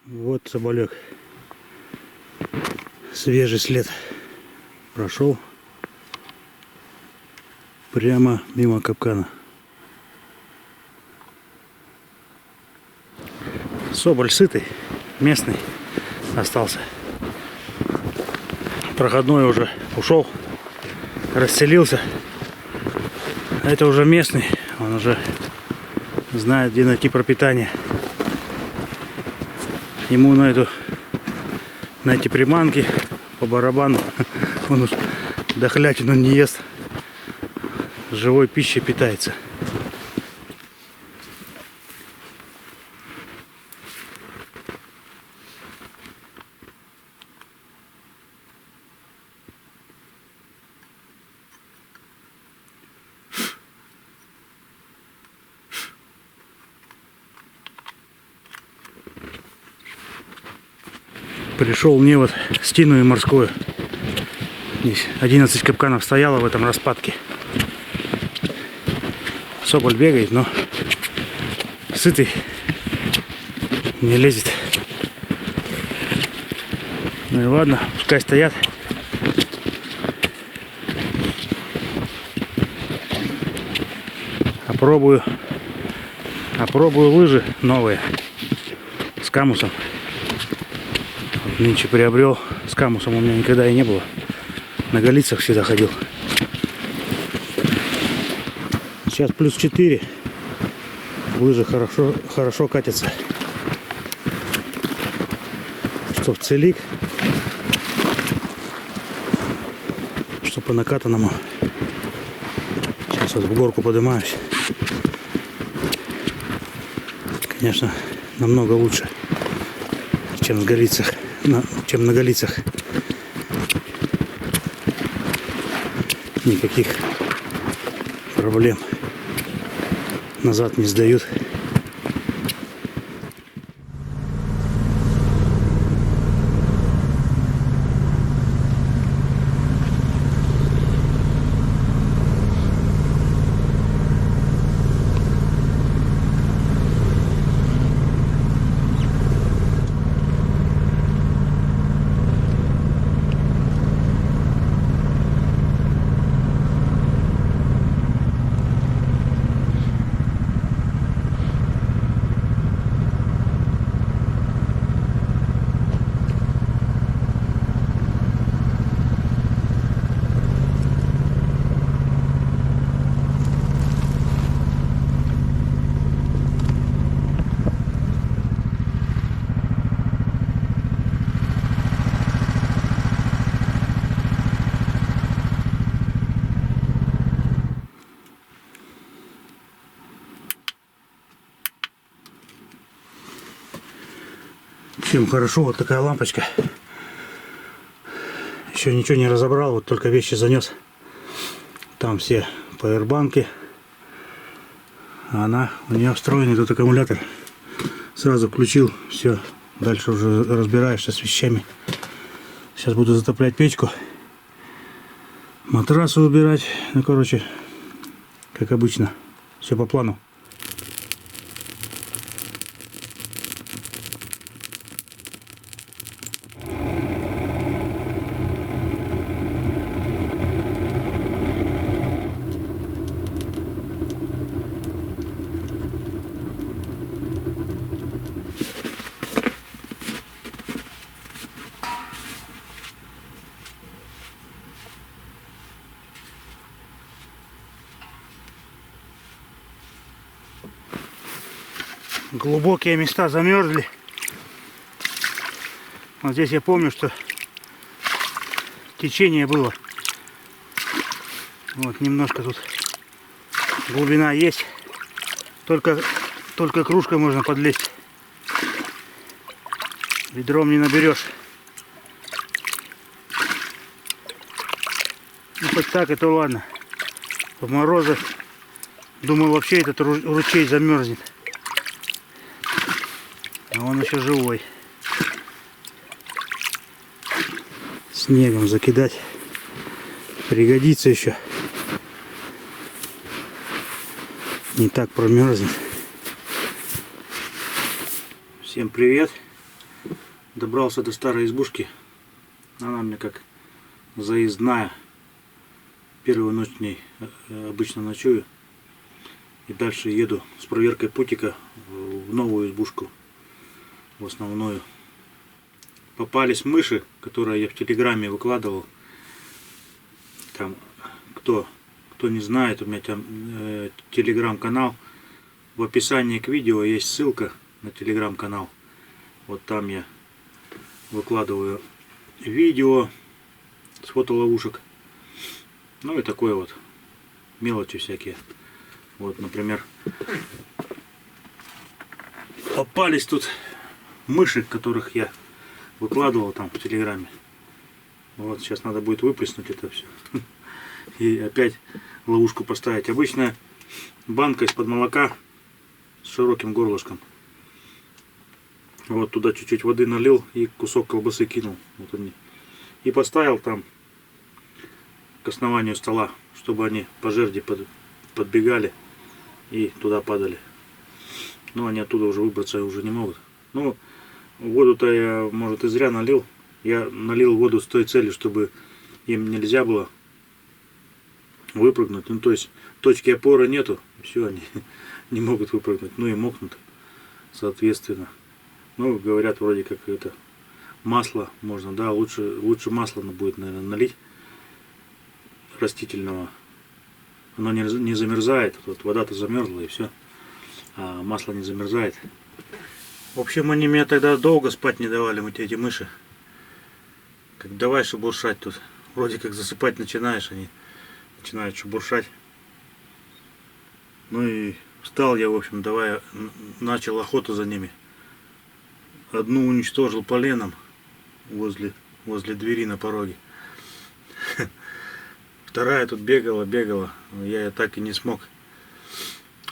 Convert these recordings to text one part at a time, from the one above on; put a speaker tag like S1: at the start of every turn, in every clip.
S1: Вот соболек. Свежий след прошел прямо мимо капкана. Соболь сытый, местный остался. Проходной уже ушел, расселился. А это уже местный, он уже знает, где найти пропитание. Ему на эти приманки по барабану. Он уж дохлятину не ест, живой пищей питается. Пришел невод стену и морскую. Здесь 11 капканов стояло в этом распадке. Соболь бегает, но сытый, не лезет. Ну и ладно, пускай стоят. Опробую лыжи новые с камусом. Нынче приобрел. С камусом у меня никогда и не было. На голицах всегда ходил. Сейчас плюс 4. Лыжи хорошо катятся. Что в целик, что по накатанному. Сейчас вот в горку поднимаюсь. Конечно, намного лучше, чем с голицах. Чем на голицах. Никаких проблем. Назад не сдают. Чем хорошо вот такая лампочка. Еще ничего не разобрал, вот только вещи занес. Там все пауэрбанки. А у нее встроенный тут аккумулятор. Сразу включил, все. Дальше уже разбираешься с вещами. Сейчас буду затоплять печку. Матрасы убирать. Ну, короче, как обычно. Все по плану. Глубокие места замерзли. Вот здесь я помню, что течение было. Вот немножко тут глубина есть. Только кружкой можно подлезть. Ведром не наберешь. Ну хоть так, это ладно. В морозы думал, вообще этот ручей замерзнет. А он еще живой. Снегом закидать пригодится еще. Не так промерзнет. Всем привет. Добрался до старой избушки. Она мне как заездная. Первую ночь в ней обычно ночую. И дальше еду с проверкой путика в новую избушку. В основную. Попались мыши, которые я в Телеграме выкладывал. Там, кто не знает, у меня там Телеграм-канал. В описании к видео есть ссылка на Телеграм-канал. Вот там я выкладываю видео с фотоловушек. Ну и такое вот. Мелочи всякие. Вот, например, попались тут мыши, которых я выкладывал там в Телеграме. Вот, сейчас надо будет выплеснуть это все. И опять ловушку поставить. Обычная банка из-под молока с широким горлышком. Вот туда чуть-чуть воды налил и кусок колбасы кинул. Вот они. И поставил там к основанию стола, чтобы они по жерди подбегали и туда падали. Но они оттуда уже выбраться уже не могут. Ну, воду-то я, может, и зря налил. Я налил воду с той целью, чтобы им нельзя было выпрыгнуть. Ну, то есть точки опоры нету. Все, они не могут выпрыгнуть. Ну и мокнут, соответственно. Ну, говорят, вроде как это масло можно, да, лучше масла будет, наверное, налить растительного. Оно не замерзает. Вот вода-то замерзла и все. А масло не замерзает. В общем, они меня тогда долго спать не давали, вот эти мыши. Как давай шебуршать тут. Вроде как засыпать начинаешь, они начинают шебуршать. Ну и встал я, в общем, давай, начал охоту за ними. Одну уничтожил поленом возле двери на пороге. Вторая тут бегала. Я ее так и не смог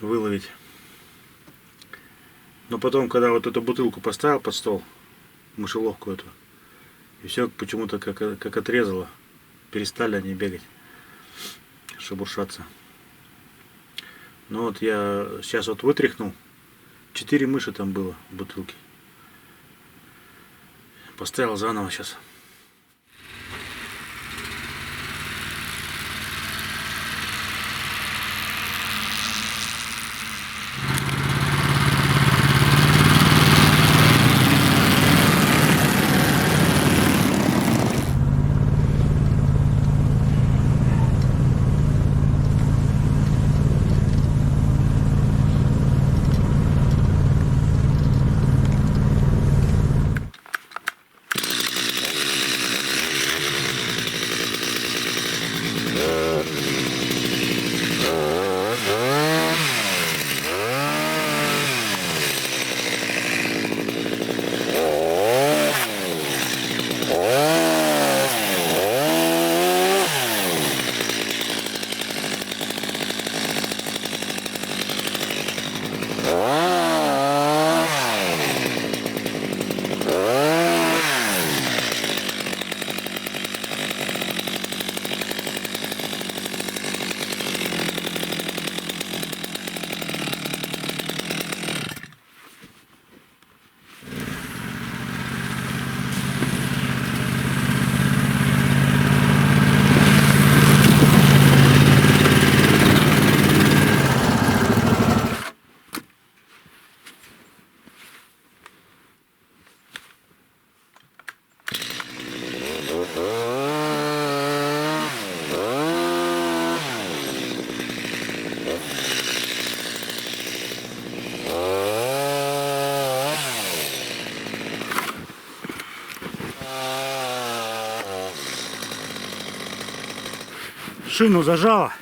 S1: выловить. Но потом, когда вот эту бутылку поставил под стол, мышеловку эту, и все почему-то как отрезало. Перестали они бегать, шебуршаться. Ну вот я сейчас вот вытряхнул. 4 мыши там было в бутылке. Поставил заново сейчас. Шину зажало.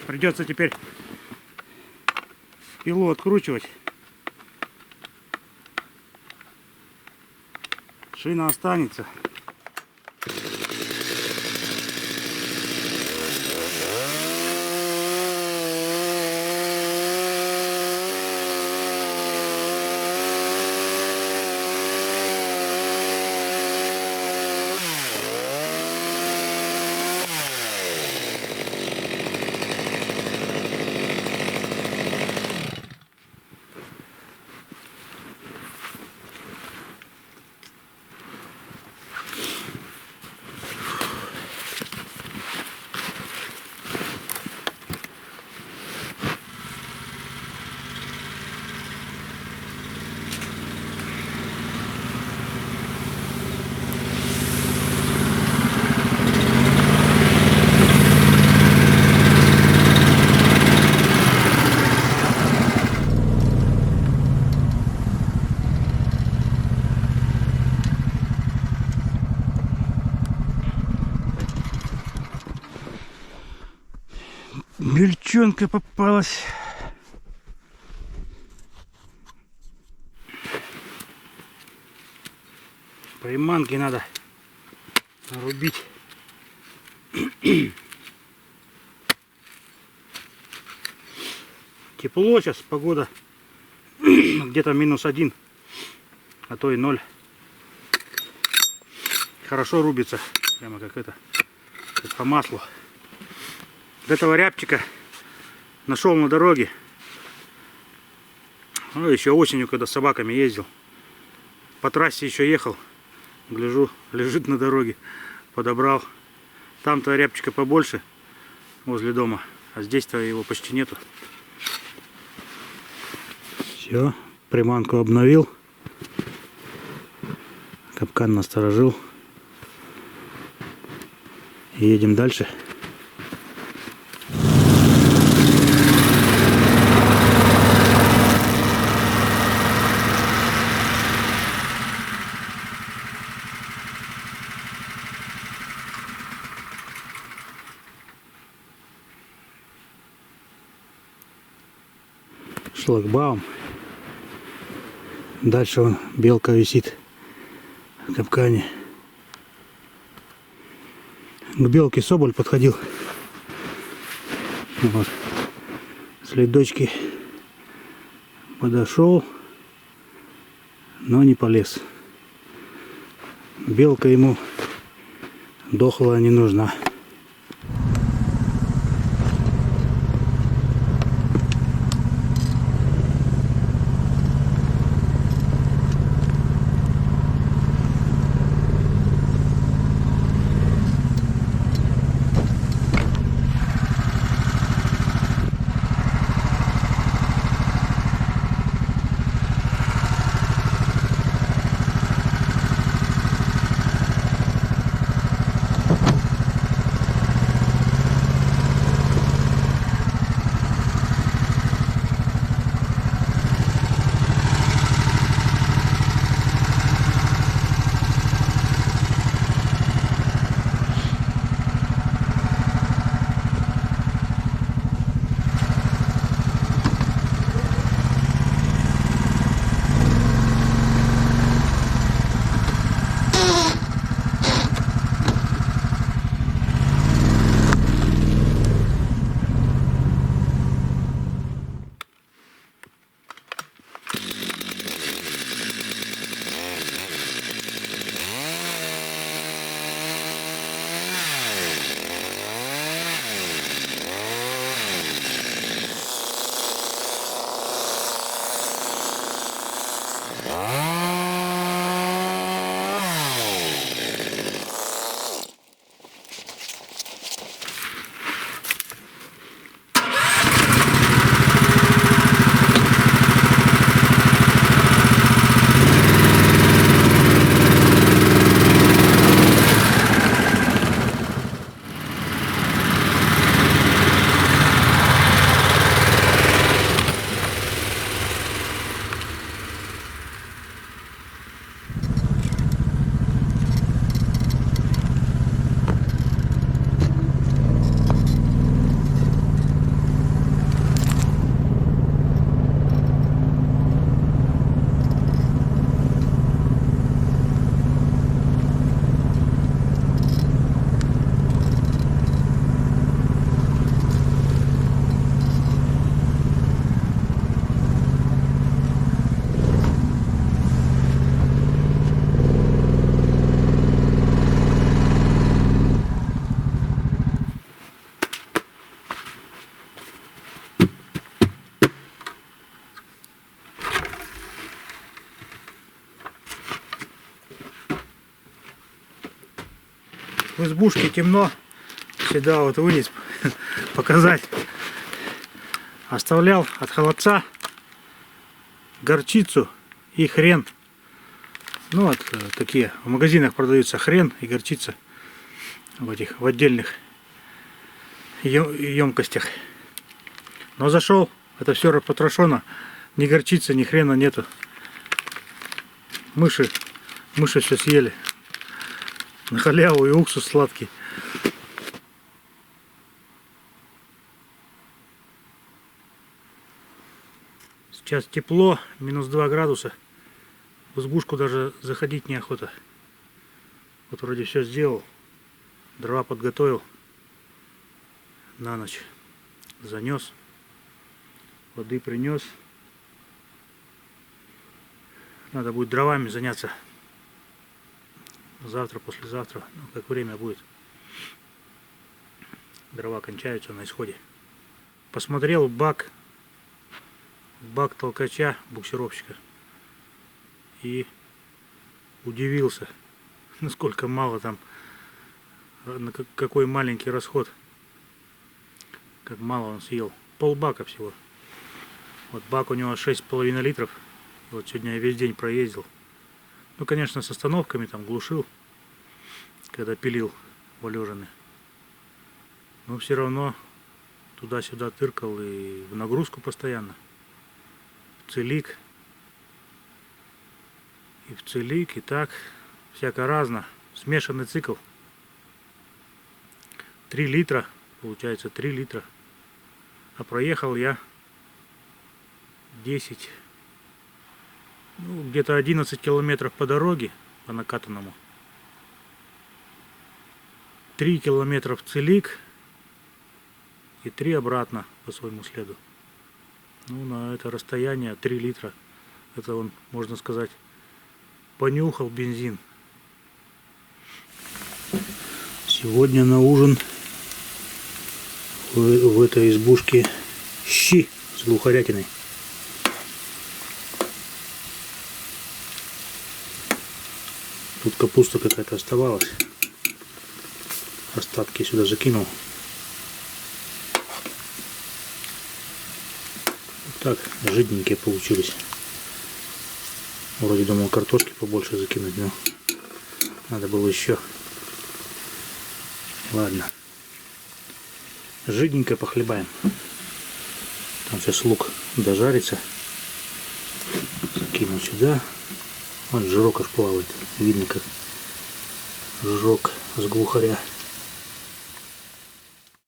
S1: Придется теперь пилу откручивать. Шина останется. Бельчонка попалась. Приманки надо нарубить. Тепло сейчас, погода где-то -1, а то и 0. Хорошо рубится, прямо как по маслу. Вот этого рябчика нашел на дороге. Ну, еще осенью, когда с собаками ездил. По трассе еще ехал. Гляжу, лежит на дороге. Подобрал. Там-то рябчика побольше возле дома. А здесь-то его почти нету. Все, приманку обновил. Капкан насторожил. Едем дальше. Шлагбаум. Дальше вон белка висит в капкане. К белке соболь подходил. Вот. Следочки. Подошел, но не полез. Белка ему дохлая не нужна. В избушке темно. Всегда вот вылез показать. Оставлял от холодца горчицу и хрен. Ну вот такие в магазинах продаются хрен и горчица в отдельных емкостях. Но зашел, это все потрошено, ни горчицы, ни хрена нету. Мыши все съели. На халяву и уксус сладкий. Сейчас тепло, минус 2 градуса. В избушку даже заходить неохота. Вот вроде все сделал. Дрова подготовил. На ночь занес. Воды принес. Надо будет дровами заняться. Завтра, послезавтра. Ну, как время будет. Дрова кончаются на исходе. Посмотрел бак толкача, буксировщика. И удивился, насколько мало там, какой маленький расход. Как мало он съел. Полбака всего. Вот бак у него 6,5 литров. Вот сегодня я весь день проездил. Ну, конечно, с остановками там глушил, когда пилил валежины. Но все равно туда-сюда тыркал и в нагрузку постоянно. В целик. И в целик, и так. Всяко разно. Смешанный цикл. 3 литра. Получается 3 литра. А проехал я 10, ну, где-то 11 километров по дороге, по накатанному. 3 километра в целик и 3 обратно по своему следу. Ну, на это расстояние 3 литра. Это он, можно сказать, понюхал бензин. Сегодня на ужин в этой избушке щи с глухарятиной. Тут капуста какая-то оставалась. Остатки сюда закинул. Так, жиденькие получились. Вроде думал картошки побольше закинуть, но надо было еще. Ладно. Жиденько похлебаем. Там сейчас лук дожарится. Закину сюда. Вот жирок аж плавает. Видно, как жирок с глухаря.